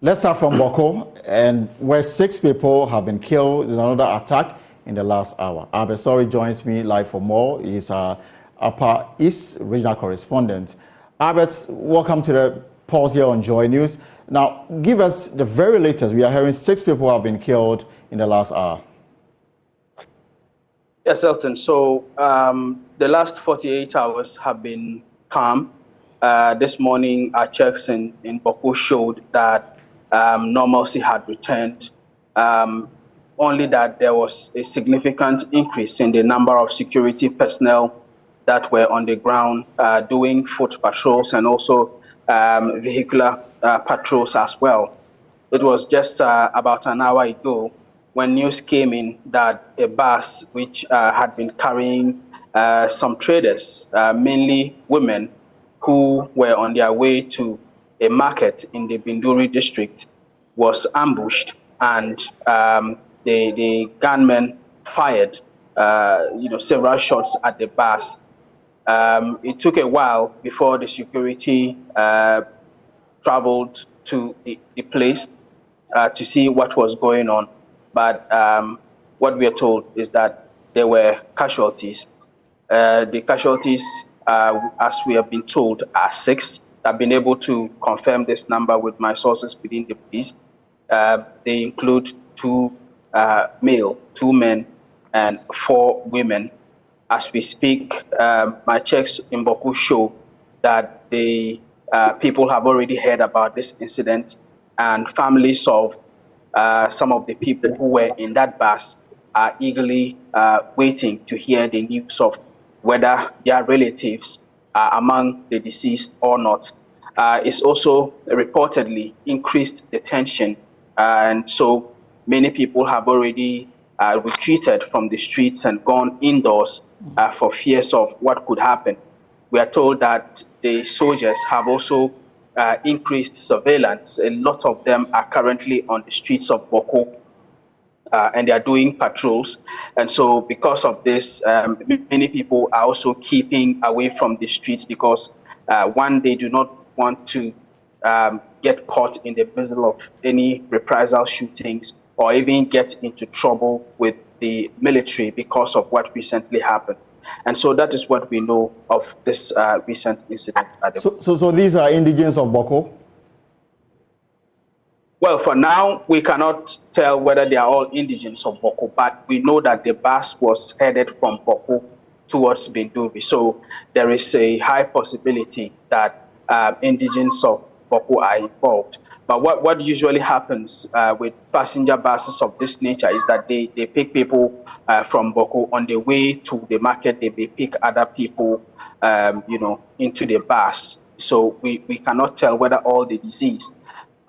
Let's start from Bawku, and where 6 people have been killed. There's another attack in the last hour. Albert Sorry joins me live for more. He's our Upper East regional correspondent. Albert, welcome to the pause here on Joy News. Now, give us the very latest. We are hearing 6 people have been killed in the last hour. Yes, Elton. So the last 48 hours have been calm. This morning, our checks in Bawku showed that normalcy had returned, only that there was a significant increase in the number of security personnel that were on the ground doing foot patrols and also vehicular patrols as well. It was just about an hour ago when news came in that a bus which had been carrying some traders, mainly women, who were on their way to a market in the Binduri district, was ambushed, and the gunmen fired several shots at the bus. It took a while before the security traveled to the place to see what was going on. But what we are told is that there were casualties. The casualties, as we have been told, are 6. I've been able to confirm this number with my sources within the police. They include 2 male, 2 men, and 4 women. As we speak, my checks in Bawku show that the people have already heard about this incident, and families of some of the people who were in that bus are eagerly waiting to hear the news of whether their relatives are among the deceased or not. It's also reportedly increased the tension, and so many people have already retreated from the streets and gone indoors for fears of what could happen. We are told that the soldiers have also increased surveillance. A lot of them are currently on the streets of Bawku, and they are doing patrols. And so because of this, many people are also keeping away from the streets because, one, they do not want to get caught in the middle of any reprisal shootings or even get into trouble with the military because of what recently happened. And so that is what we know of this recent incident. So these are indigents of Bawku? Well, for now, we cannot tell whether they are all indigents of Bawku, but we know that the bus was headed from Bawku towards Binduri. So there is a high possibility that indigents of Bawku are involved. But what usually happens with passenger buses of this nature is that they pick people from Bawku on the way to the market. They pick other people, into the bus. So we cannot tell whether all the deceased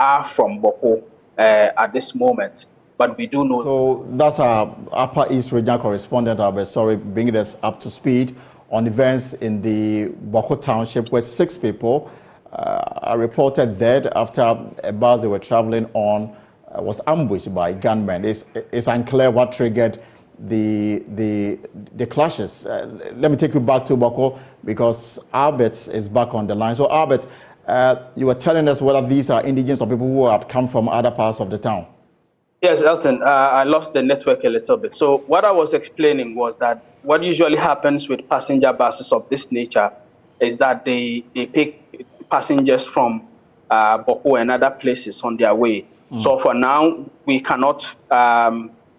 are from Bawku at this moment, but we do know. So that's our Upper East regional correspondent, Albert Sorry, bringing us up to speed on events in the Bawku township where 6 people are reported dead after a bus they were traveling on was ambushed by gunmen. It's unclear what triggered the clashes. Let me take you back to Bawku because Albert is back on the line. So Albert, you were telling us whether these are indigents or people who had come from other parts of the town. Yes, Elton, I lost the network a little bit. So what I was explaining was that what usually happens with passenger buses of this nature is that they pick passengers from Bawku and other places on their way. So for now, we cannot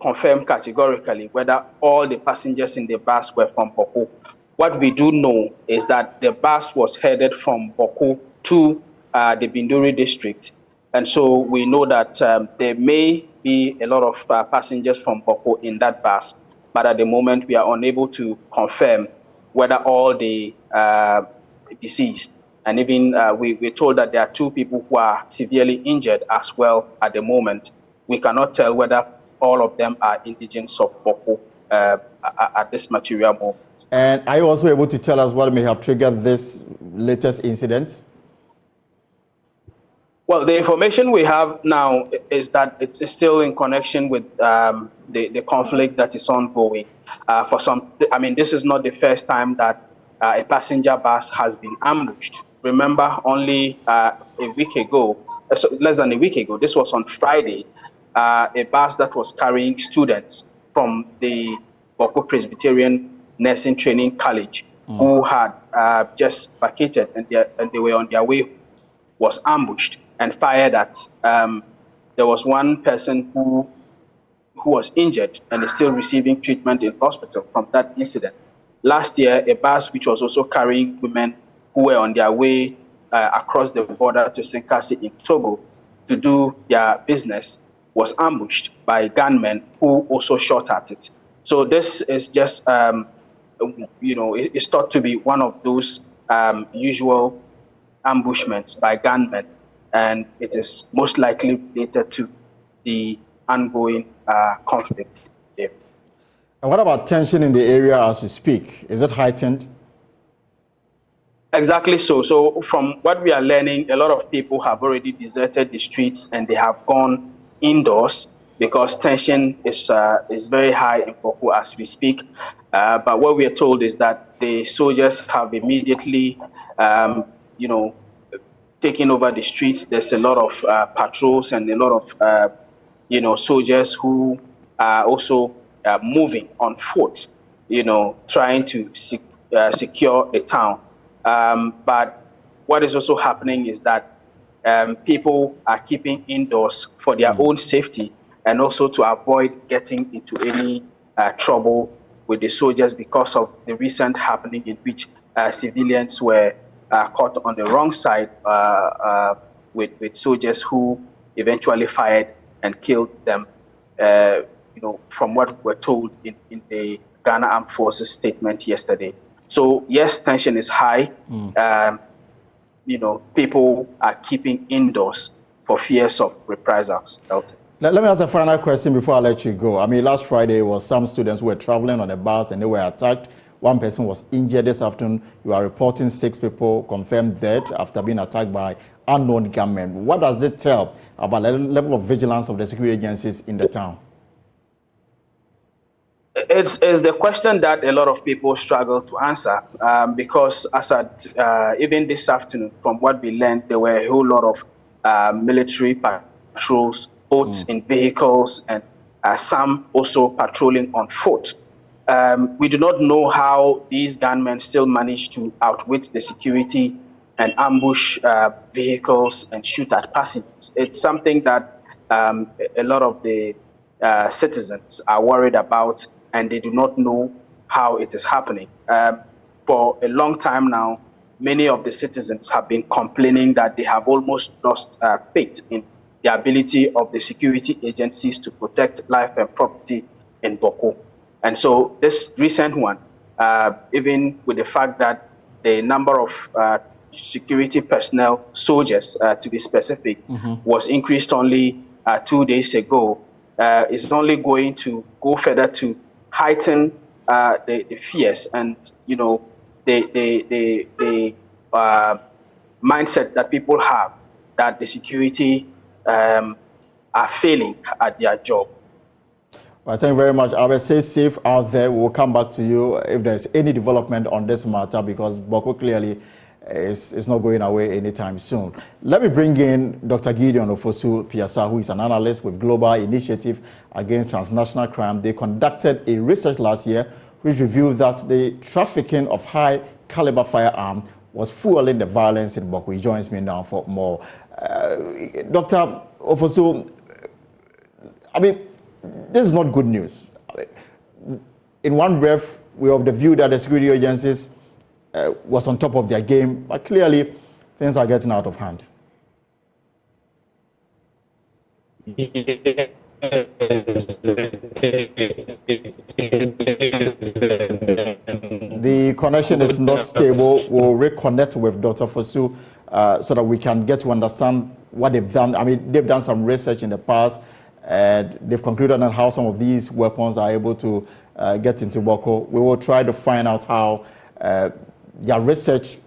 confirm categorically whether all the passengers in the bus were from Bawku. What we do know is that the bus was headed from Bawku to the Binduri district. And so we know that there may be a lot of passengers from Bawku in that bus, but at the moment we are unable to confirm whether all the deceased, and even we're told that there are 2 people who are severely injured as well at the moment. We cannot tell whether all of them are indigents of Bawku at this material moment. And are you also able to tell us what may have triggered this latest incident? Well, the information we have now is that it's still in connection with the conflict that is ongoing. This is not the first time that a passenger bus has been ambushed. Remember, only a week ago, less than a week ago, this was on Friday, a bus that was carrying students from the Bawku Presbyterian Nursing Training College who had just vacated and they were on their way, was ambushed and fired at. There was one person who was injured and is still receiving treatment in hospital from that incident. Last year, a bus which was also carrying women who were on their way across the border to Sinkasi in Togo to do their business was ambushed by gunmen who also shot at it. So this is just, it's thought to be one of those usual ambushments by gunmen, and it is most likely related to the ongoing conflict there. And what about tension in the area as we speak? Is it heightened? Exactly so. So from what we are learning, a lot of people have already deserted the streets and they have gone indoors because tension is very high in Bawku as we speak. But what we are told is that the soldiers have immediately, taken over the streets. There's a lot of patrols and a lot of, soldiers who are also moving on foot, trying to secure the town. But what is also happening is that people are keeping indoors for their own safety and also to avoid getting into any trouble with the soldiers because of the recent happening in which civilians were caught on the wrong side with soldiers who eventually fired and killed them, from what we're told in the Ghana Armed Forces statement yesterday. So yes, tension is high. People are keeping indoors for fears of reprisals. Let me ask a final question before I let you go. I mean, last Friday was some students who were traveling on a bus and they were attacked. One person was injured. This afternoon, you are reporting 6 people confirmed dead after being attacked by unknown gunmen. What does it tell about the level of vigilance of the security agencies in the town? It's the question that a lot of people struggle to answer because even this afternoon, from what we learned, there were a whole lot of military patrols, both in vehicles and some also patrolling on foot. We do not know how these gunmen still manage to outwit the security and ambush vehicles and shoot at passengers. It's something that a lot of the citizens are worried about, and they do not know how it is happening. For a long time now, many of the citizens have been complaining that they have almost lost faith in the ability of the security agencies to protect life and property in Bawku. And so this recent one, even with the fact that the number of security personnel, soldiers to be specific, was increased only 2 days ago, is only going to go further to heighten the fears and the mindset that people have that the security are failing at their job. Well, thank you very much. I will stay safe out there. We'll come back to you if there's any development on this matter because Bawku clearly is not going away anytime soon. Let me bring in Dr. Gideon Ofosu Piasa, who is an analyst with Global Initiative Against Transnational Crime. They conducted a research last year which revealed that the trafficking of high-caliber firearms was fueling the violence in Bawku. He joins me now for more. Dr. Ofosu, I mean, this is not good news. In one breath, we have the view that the security agencies was on top of their game, but clearly things are getting out of hand. The connection is not stable. We'll reconnect with Dr. Fosu so that we can get to understand what they've done. I mean, they've done some research in the past, and they've concluded on how some of these weapons are able to get into Bawku. We will try to find out how their research,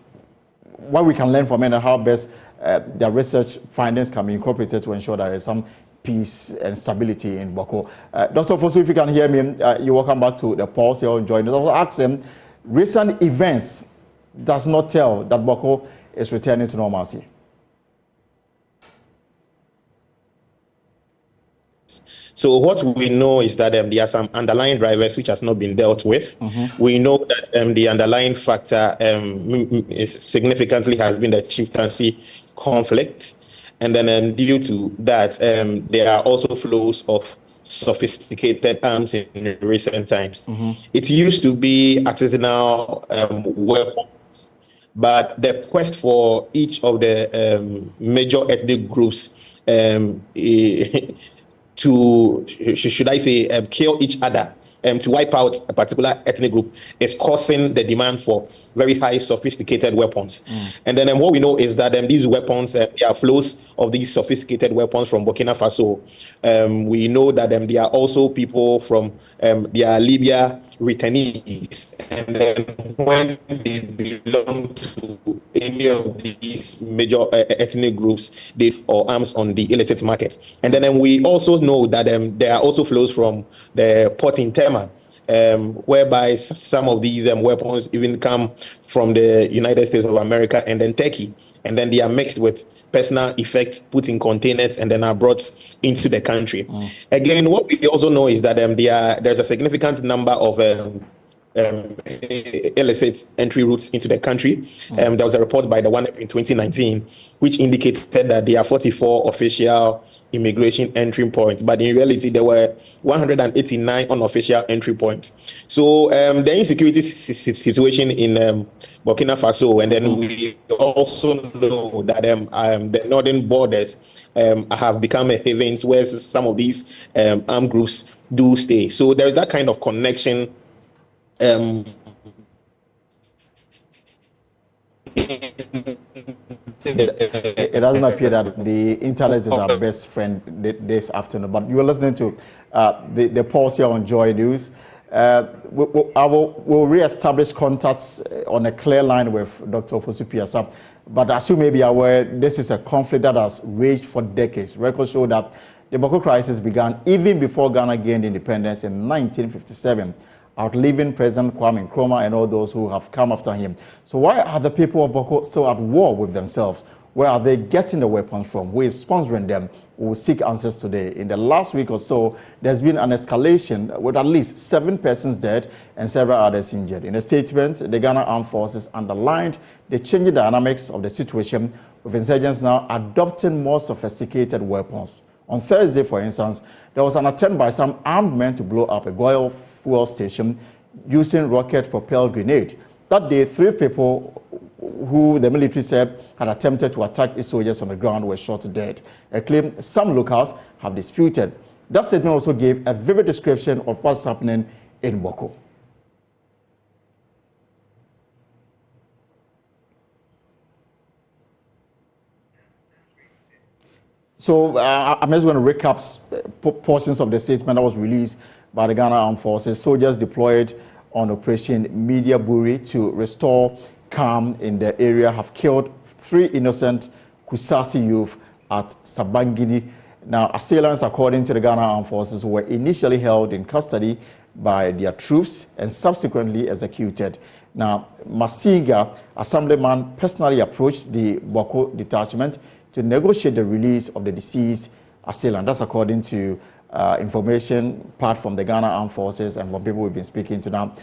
what we can learn from it, and how best their research findings can be incorporated to ensure that there is some peace and stability in Bawku. Dr. Fosu, if you can hear me, you're welcome back to the pulse. You're enjoying it. I will ask him, recent events does not tell that Bawku is returning to normalcy. So what we know is that there are some underlying drivers which has not been dealt with. We know that the underlying factor significantly has been the chieftaincy conflict. And then due to that, there are also flows of sophisticated arms in recent times. It used to be artisanal weapons, but the quest for each of the major ethnic groups to, should I say, kill each other, to wipe out a particular ethnic group is causing the demand for very high sophisticated weapons. And then what we know is that these weapons, there are flows of these sophisticated weapons from Burkina Faso. We know that there are also people from their Libya returnees. And then when they belong to any of these major ethnic groups, they or arms on the illicit market. And then we also know that there are also flows from the port in Tema, whereby some of these weapons even come from the United States of America and then Turkey, and then they are mixed with personal effects, put in containers, and then are brought into the country. Again, what we also know is that there's a significant number of illicit entry routes into the country. There was a report by the one in 2019 which indicated that there are 44 official immigration entry points, but in reality there were 189 unofficial entry points. So the insecurity situation in Burkina Faso, and then we also know that the northern borders have become a havens where some of these armed groups do stay. So there's that kind of connection. It doesn't appear that the internet is our best friend this afternoon, but you are listening to the pulse here on Joy News. We'll re-establish contacts on a clear line with Dr. Fosu Piasa, but as you may be aware, this is a conflict that has raged for decades. Records show that the Bawku Crisis began even before Ghana gained independence in 1957. Outliving President Kwame Nkrumah and all those who have come after him. So why are the people of Bawku still at war with themselves? Where are they getting the weapons from? Who is sponsoring them? We will seek answers today. In the last week or so, there's been an escalation with at least 7 persons dead and several others injured. In a statement, the Ghana Armed Forces underlined the changing dynamics of the situation, with insurgents now adopting more sophisticated weapons. On Thursday, for instance, there was an attempt by some armed men to blow up a oil fuel station using rocket-propelled grenade. That day, 3 people who the military said had attempted to attack its soldiers on the ground were shot dead, a claim some locals have disputed. That statement also gave a vivid description of what's happening in Bawku. So I'm just going to recap portions of the statement that was released by the Ghana Armed Forces. Soldiers deployed on Operation Media Buri to restore calm in the area have killed 3 innocent Kusasi youth at Sabangini. Now, assailants, according to the Ghana Armed Forces, were initially held in custody by their troops and subsequently executed. Now, Masinga, assemblyman, personally approached the Bawku detachment to negotiate the release of the deceased assailant. That's according to information part from the Ghana Armed Forces and from people we've been speaking to now.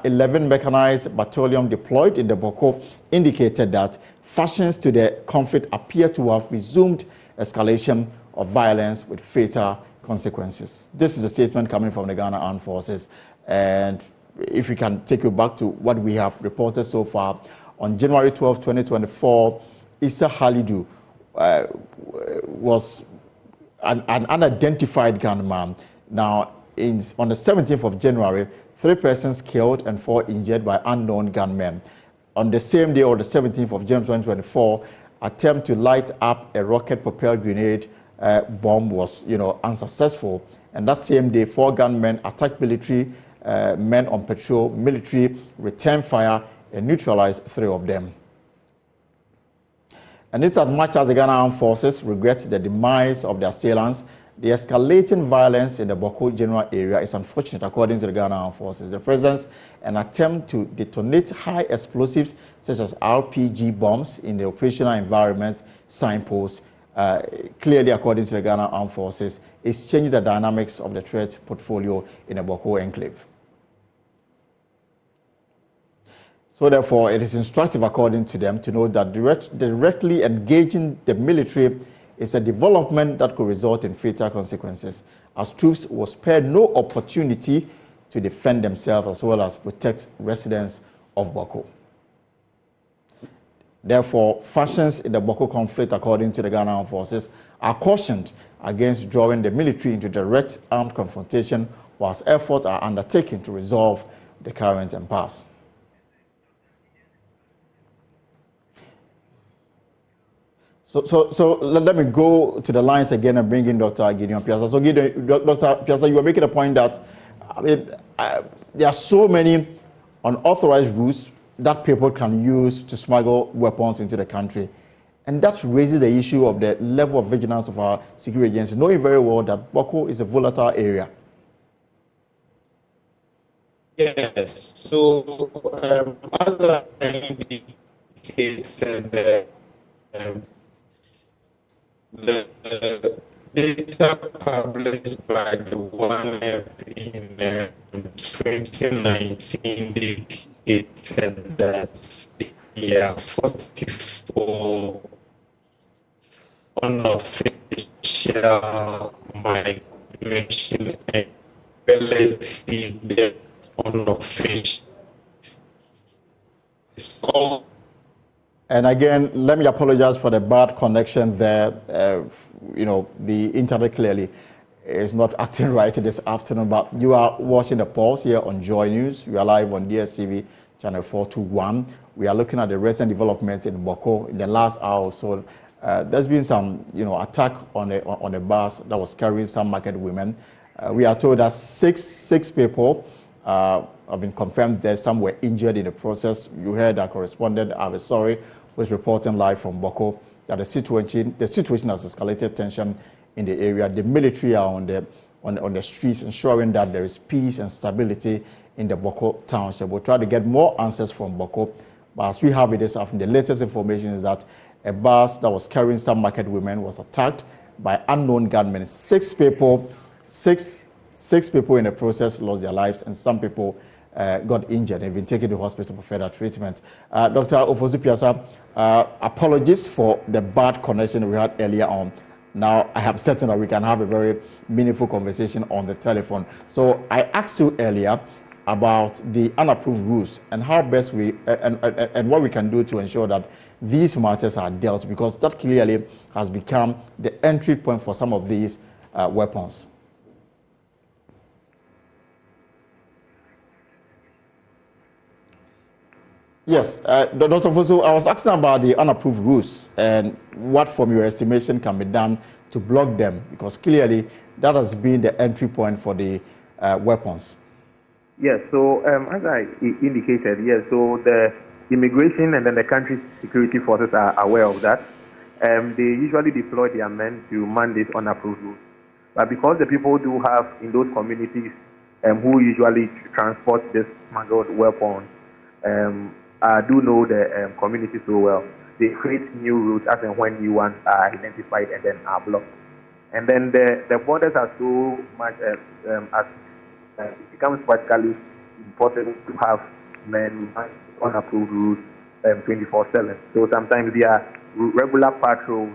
11 mechanized battalion deployed in the Bawku indicated that factions to the conflict appear to have resumed escalation of violence with fatal consequences. This is a statement coming from the Ghana Armed Forces. And if we can take you back to what we have reported so far, on January 12, 2024, Issa Halidu was an unidentified gunman. Now, on the 17th of January, 3 persons killed and 4 injured by unknown gunmen. On the same day, or the 17th of January 2024, attempt to light up a rocket-propelled grenade bomb was, unsuccessful. And that same day, 4 gunmen attacked military men on patrol. Military returned fire and neutralized 3 of them. And this, as much as the Ghana Armed Forces regret the demise of the assailants, the escalating violence in the Bawku general area is unfortunate, according to the Ghana Armed Forces. The presence and attempt to detonate high explosives such as RPG bombs in the operational environment signposts clearly, according to the Ghana Armed Forces, is changing the dynamics of the threat portfolio in the Bawku enclave. So therefore, it is instructive, according to them, to know that directly engaging the military is a development that could result in fatal consequences, as troops will spare no opportunity to defend themselves as well as protect residents of Bawku. Therefore, factions in the Bawku conflict, according to the Ghana Armed Forces, are cautioned against drawing the military into direct armed confrontation whilst efforts are undertaken to resolve the current impasse. So let me go to the lines again and bring in Dr. Gideon Piazza. So Dr. Piazza, you were making a point that there are so many unauthorized routes that people can use to smuggle weapons into the country. And that raises the issue of the level of vigilance of our security agencies, knowing very well that Bawku is a volatile area. Yes, so as I indicated, the data published by the one in 2019 indicated that there are 44 unofficial migration and relatively unofficial. And again, let me apologize for the bad connection there. The internet clearly is not acting right this afternoon, but you are watching the pulse here on Joy News. We are live on DSTV channel 421. We are looking at the recent developments in Bawku. In the last hour or so, there's been some, attack on a bus that was carrying some market women. We are told that six people have been confirmed there. Some were injured in the process. You heard our correspondent, Avesori, was reporting live from Bawku that the situation has escalated tension in the area. The military are on the streets, ensuring that there is peace and stability in the Bawku township. We'll try to get more answers from Bawku, but as we have it this afternoon, the latest information is that a bus that was carrying some market women was attacked by unknown gunmen. Six people in the process lost their lives, and some people got injured and have been taken to hospital for further treatment. Dr. Ofosu Piazza, apologies for the bad connection we had earlier on. Now, I am certain that we can have a very meaningful conversation on the telephone. So I asked you earlier about the unapproved routes and how best we, and what we can do to ensure that these matters are dealt, because that clearly has become the entry point for some of these weapons. Yes, Dr. Fosu, I was asking about the unapproved routes and what, from your estimation, can be done to block them, because clearly that has been the entry point for the weapons. Yes, so as I indicated, yes, so the immigration and then the country's security forces are aware of that. They usually deploy their men to man these unapproved routes. But because the people do have in those communities who usually transport this smuggled weapons, I do know the community so well. They create new routes as and when new ones are identified and then are blocked. And then the borders are so much it becomes practically impossible to have men on approved routes 24/7. So sometimes they are regular patrols,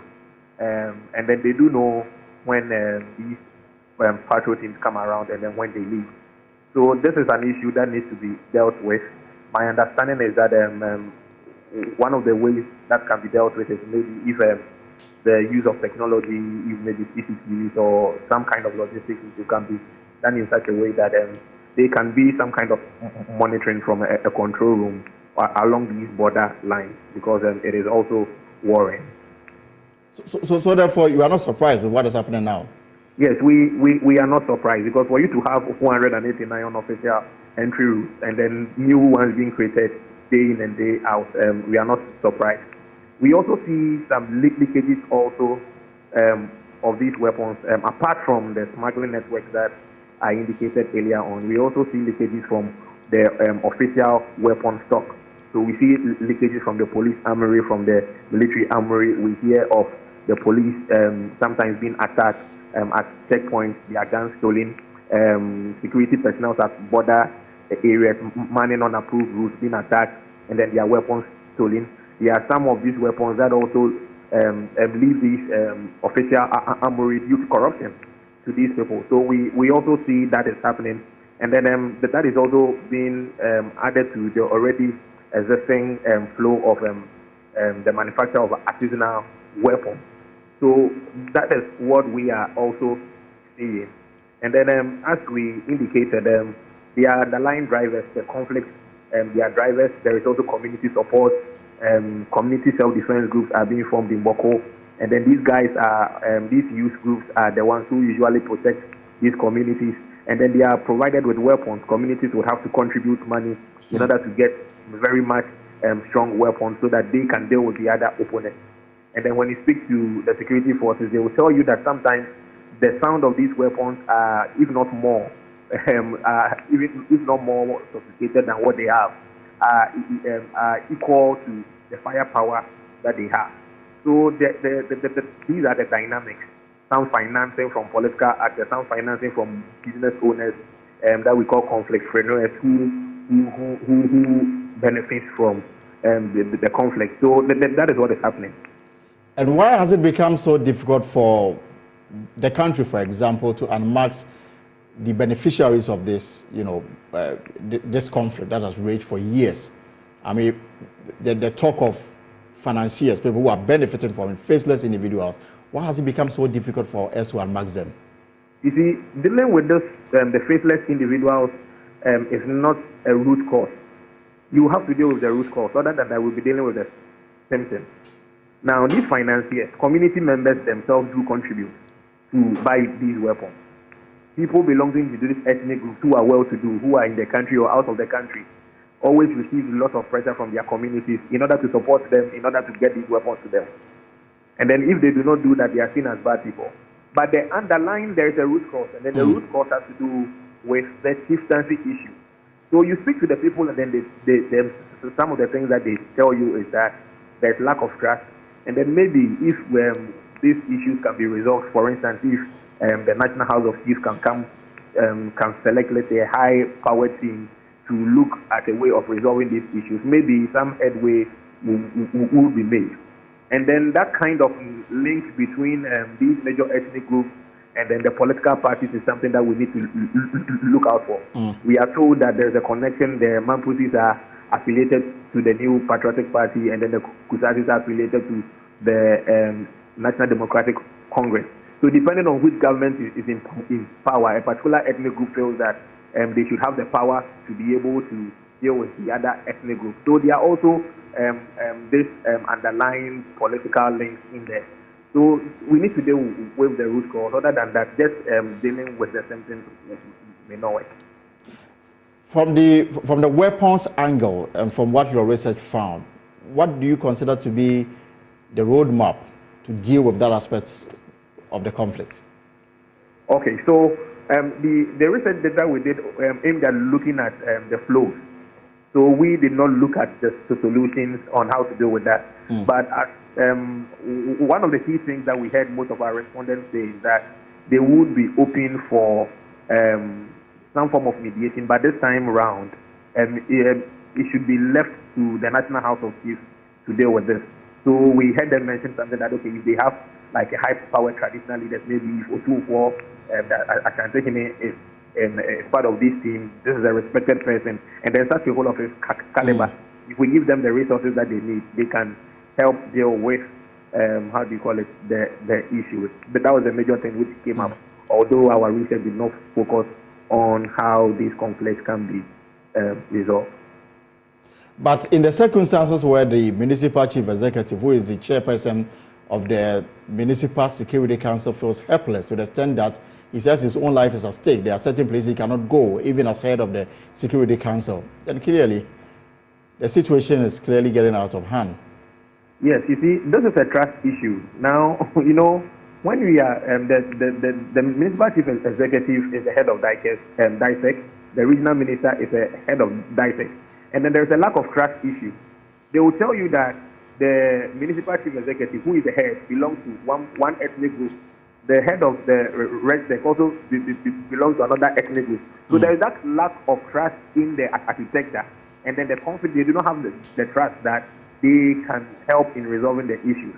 and then they do know when these patrol teams come around and then when they leave. So this is an issue that needs to be dealt with. My understanding is that one of the ways that can be dealt with is maybe if the use of technology, if maybe CCTVs or some kind of logistics issue can be done in such a way that there can be some kind of monitoring from a control room along these border lines, because it is also worrying. So therefore, you are not surprised with what is happening now? Yes, we are not surprised, because for you to have 489 unofficial entry routes and then new ones being created day in and day out, we are not surprised. We also see some leakages also of these weapons, apart from the smuggling networks that I indicated earlier on. We also see leakages from the official weapon stock. So we see leakages from the police armory, from the military armory. We hear of the police sometimes being attacked at checkpoints, their guns stolen, security personnel at border areas manning unapproved routes being attacked, and then their weapons stolen. There are some of these weapons that also leave these official armory due to corruption to these people. So we also see that is happening, and then that is also being added to the already existing flow of the manufacture of artisanal weapons. So that is what we are also seeing. And then as we indicated, the underlying drivers, the conflict, their drivers, there is also community support, community self-defense groups are being formed in Bawku. And then these guys are, these youth groups are the ones who usually protect these communities. And then they are provided with weapons. Communities will have to contribute money in order to get very much strong weapons so that they can deal with the other opponents. And then when you speak to the security forces, they will tell you that sometimes the sound of these weapons are, if not more, even if not more sophisticated than what they have, are equal to the firepower that they have. So these are the dynamics. Some financing from political actors, some financing from business owners that we call conflict-preneurs who benefit from the conflict. So that is what is happening. And why has it become so difficult for the country, for example, to unmask the beneficiaries of this, this conflict that has raged for years? I mean, the talk of financiers, people who are benefiting from it, faceless individuals. Why has it become so difficult for us to unmask them? You see, dealing with this, the faceless individuals is not a root cause. You have to deal with the root cause. Other than that, we'll be dealing with the symptoms. Now, these financiers, community members themselves do contribute to buy these weapons. People belonging to these ethnic groups who are well-to-do, who are in the country or out of the country, always receive lots of pressure from their communities in order to support them, in order to get these weapons to them. And then if they do not do that, they are seen as bad people. But the underlying, there is a root cause, and then the root cause has to do with the chieftaincy issue. So you speak to the people, and then some of the things that they tell you is that there's lack of trust. And then maybe if these issues can be resolved, for instance, if the National House of Chiefs can select, let's say, a high-powered team to look at a way of resolving these issues, maybe some headway will be made. And then that kind of link between these major ethnic groups and then the political parties is something that we need to look out for. We are told that there's a connection. The Mampusis are affiliated to the new Patriotic Party, and then the Kusasis are affiliated to the National Democratic Congress. So depending on which government is in power, a particular ethnic group feels that they should have the power to be able to deal with the other ethnic group. So there are also this underlying political links in there. So we need to deal with the root cause. Other than that, just dealing with the symptoms may not work. From the weapons angle and from what your research found, what do you consider to be the roadmap to deal with that aspect of the conflict? Okay, so the research data we did aimed at looking at the flows. So we did not look at the solutions on how to deal with that. But one of the key things that we heard most of our respondents say is that they would be open for some form of mediation, but this time around, it should be left to the National House of Chiefs to deal with this. So we heard them mention something that, okay, if they have like a high-powered traditional leaders, maybe Otuofo, Ashanti is part of this team, this is a respected person, and there's such a whole of his caliber. If we give them the resources that they need, they can help deal with, how do you call it, the issues. But that was a major thing which came up, although our research did not focus on how these conflicts can be resolved. But in the circumstances where the municipal chief executive, who is the chairperson of the Municipal Security Council, feels helpless to the extent that he says his own life is at stake, there are certain places he cannot go, even as head of the Security Council, then clearly the situation is clearly getting out of hand. Yes, you see, this is a trust issue. Now, when we are, the municipal chief executive is the head of DISEC, the regional minister is the head of DISEC, and then there's a lack of trust issue. They will tell you that the municipal chief executive, who is the head, belongs to one ethnic group. The head of the RegSec also belongs to another ethnic group. So there is that lack of trust in the architecture, and then the conflict, they do not have the trust that they can help in resolving the issue.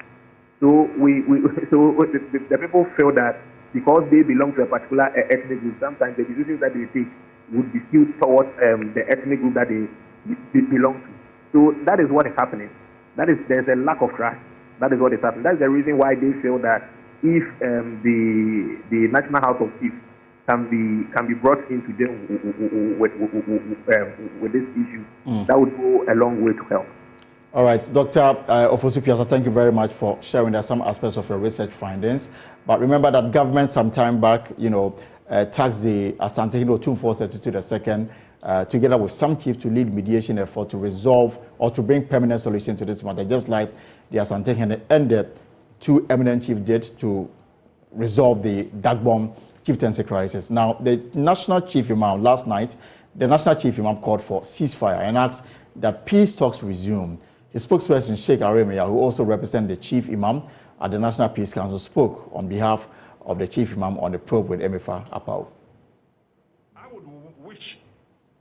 So the people feel that because they belong to a particular ethnic group, sometimes the decisions that they take would be skewed towards the ethnic group that they belong to. So that is what is happening. There's a lack of trust. That is what is happening. That's the reason why they feel that if the National House of Chiefs can be brought into deal with this issue, that would go a long way to help. All right, Dr. Ofosu-Piasa, thank you very much for sharing some aspects of your research findings. But remember that government some time back, taxed the Asante Hino Tumfo Institute II, together with some chiefs, to lead mediation effort to resolve or to bring permanent solution to this matter, just like the Asante Hino and the two eminent chiefs did to resolve the Dagbon chieftaincy crisis. Now, the National Chief Imam last night, the National Chief Imam called for ceasefire and asked that peace talks resume. His spokesperson, Sheikh Aremia, who also represents the Chief Imam at the National Peace Council, spoke on behalf of the Chief Imam on the probe with Emefa Apau. I would wish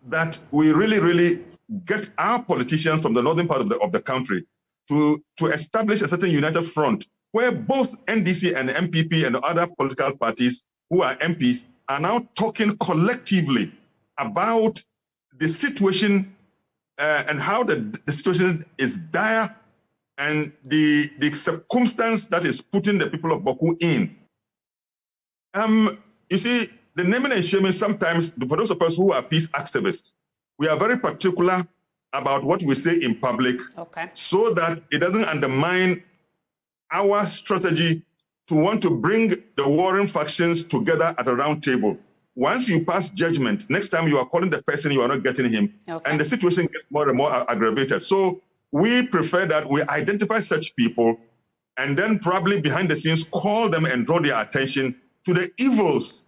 that we really get our politicians from the northern part of the country to establish a certain united front where both NDC and MPP and other political parties who are MPs are now talking collectively about the situation and how the situation is dire and the circumstance that is putting the people of Bawku in. You see, the naming and shaming sometimes, for those of us who are peace activists, we are very particular about what we say in public, so that it doesn't undermine our strategy to want to bring the warring factions together at a round table. Once you pass judgment, next time you are calling the person, you are not getting him. And the situation gets more and more aggravated. So we prefer that we identify such people and then probably behind the scenes call them and draw their attention to the evils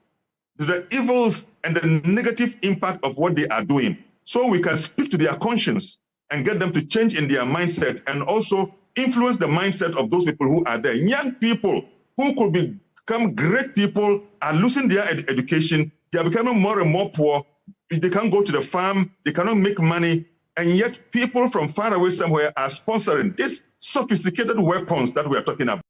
and the negative impact of what they are doing. So we can speak to their conscience and get them to change in their mindset and also influence the mindset of those people who are there. Young people who could become great people are losing their education. They are becoming more and more poor. They can't go to the farm. They cannot make money. And yet people from far away somewhere are sponsoring these sophisticated weapons that we are talking about.